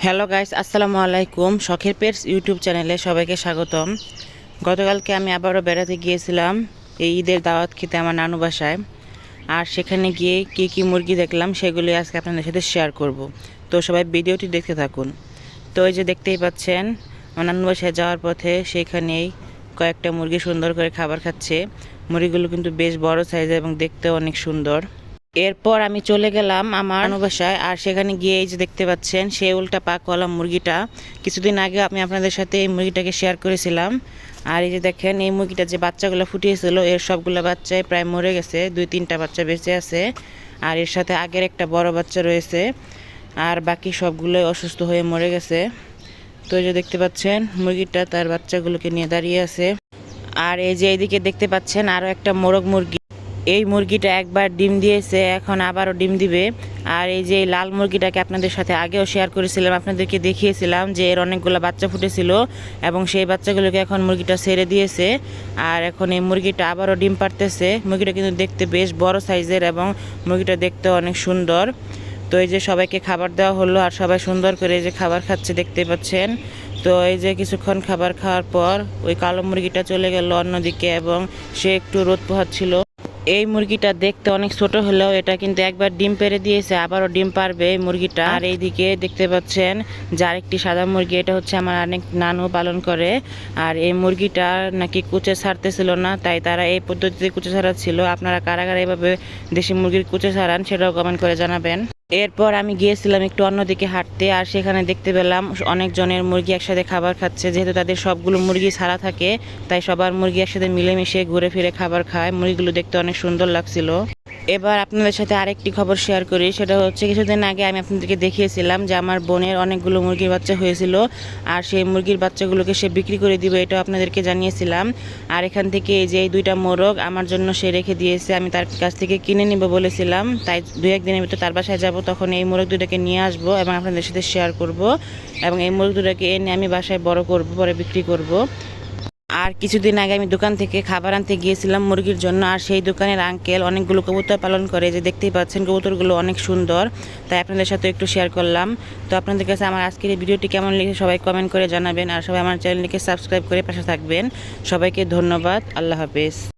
Hello guys, আসসালামু আলাইকুম। শখের পেটস ইউটিউব চ্যানেলে সবাইকে স্বাগতম। গতকালকে আমি আবারও বেড়াতে গিয়েছিলাম এই ঈদের দাওয়াত খেতে আমার নানু বাসায়। আর সেখানে গিয়ে কী কী মুরগি দেখলাম সেগুলি আজকে আপনাদের সাথে শেয়ার করব। তো সবাই ভিডিওটি দেখতে থাকুন। তো এই যে দেখতেই পাচ্ছেন, আমার নানু বাসায় যাওয়ার পথে সেখানেই কয়েকটা মুরগি সুন্দর করে খাবার খাচ্ছে। মুরগিগুলো কিন্তু বেশ বড় সাইজের এবং দেখতেও অনেক সুন্দর। এরপর আমি চলে গেলাম আমার নানু বাসায়। আর সেখানে গিয়ে এই যে দেখতে পাচ্ছেন সেই উল্টা পাকওয়ালা মুরগিটা, কিছুদিন আগে আমি আপনাদের সাথে এই মুরগিটাকে শেয়ার করেছিলাম। আর এই যে দেখেন, এই মুরগিটা যে বাচ্চাগুলো ফুটিয়েছিল এর সবগুলো বাচ্চাই প্রায় মরে গেছে, 2-3টা বাচ্চা বেঁচে আছে। আর এর সাথে আগের একটা বড় বাচ্চা রয়েছে, আর বাকি সবগুলোই অসুস্থ হয়ে মরে গেছে। তো এই যে দেখতে পাচ্ছেন মুরগিটা তার বাচ্চাগুলোকে নিয়ে দাঁড়িয়ে আছে। আর এই যে এইদিকে দেখতে পাচ্ছেন আরও একটা মোরগ মুরগি। এই মুরগিটা একবার ডিম দিয়েছে, এখন আবারও ডিম দিবে। আর এই যে লাল মুরগিটাকে আপনাদের সাথে আগেও শেয়ার করেছিলাম, আপনাদেরকে দেখিয়েছিলাম যে এর অনেকগুলো বাচ্চা ফুটেছিল এবং সেই বাচ্চাগুলোকে এখন মুরগিটা ছেড়ে দিয়েছে। আর এখন এই মুরগিটা আবারও ডিম পাড়তেছে। মুরগিটা কিন্তু দেখতে বেশ বড় সাইজের এবং মুরগিটা দেখতে অনেক সুন্দর। তো এই যে সবাইকে খাবার দেওয়া হলো আর সবাই সুন্দর করে এই যে খাবার খাচ্ছে, দেখতে পাচ্ছেন। তো এই যে কিছুক্ষণ খাবার খাওয়ার পর ওই কালো মুরগিটা চলে গেল অন্যদিকে এবং সে একটু রোদ পোহাচ্ছিল। এই মুরগিটা দেখতে অনেক ছোট হলেও এটা কিন্তু একবার ডিম পেড়ে দিয়েছে, আবারও ডিম পারবে এই মুরগিটা। আর এইদিকে দেখতে পাচ্ছেন যে আরেকটি সাদা মুরগি, এটা হচ্ছে আমার অনেক নানু পালন করে। আর এই মুরগিটা নাকি কুচে ছাড়তেছিল না, তাই তারা এই পদ্ধতিতে কুচে ছাড়াচ্ছিল। আপনারা কারা কারা এভাবে দেশি মুরগির কুচে ছাড়ান সেটাও কমেন্ট করে জানাবেন। এরপর আমি গিয়েছিলাম একটু অন্যদিকে হাঁটতে। আর সেখানে দেখতে পেলাম অনেকজনের মুরগি একসাথে খাবার খাচ্ছে। যেহেতু তাদের সবগুলো মুরগি ছাড়া থাকে, তাই সবার মুরগি একসাথে মিলেমিশে ঘুরে ফিরে খাবার খায়। মুরগিগুলো দেখতে অনেক সুন্দর লাগছিল। এবার আপনাদের সাথে আরেকটি খবর শেয়ার করি। সেটা হচ্ছে কিছুদিন আগে আমি আপনাদেরকে দেখিয়েছিলাম যে আমার বোনের অনেকগুলো মুরগির বাচ্চা হয়েছিল, আর সেই মুরগির বাচ্চাগুলোকে সে বিক্রি করে দিবে, এটাও আপনাদেরকে জানিয়েছিলাম। আর এখান থেকে এই যে এই 2টা মোরগ আমার জন্য সে রেখে দিয়েছে। আমি তার কাছ থেকে কিনে নিব বলেছিলাম, তাই 2-1 দিনের ভিতর তার বাসায় যাব, তখন এই মোরগ 2টাকে নিয়ে আসবো এবং আপনাদের সাথে শেয়ার করব। এবং এই মোরগ 2টাকে এনে আমি বাসায় বড় করব, পরে বিক্রি করব। আর কিছুদিন আগে আমি দোকান থেকে খাবার আনতে গিয়েছিলাম মুরগির জন্য। আর সেই দোকানের আঙ্কেল অনেকগুলো কবুতর পালন করে, যে দেখতেই পাচ্ছেন কবুতরগুলো অনেক সুন্দর, তাই আপনাদের সাথে একটু শেয়ার করলাম। তো আপনাদের কাছে আমার আজকের এই ভিডিওটি কেমন লেগেছে সবাই কমেন্ট করে জানাবেন। আর সবাই আমার চ্যানেলটিকে সাবস্ক্রাইব করে পাশে থাকবেন। সবাইকে ধন্যবাদ। আল্লাহ হাফেজ।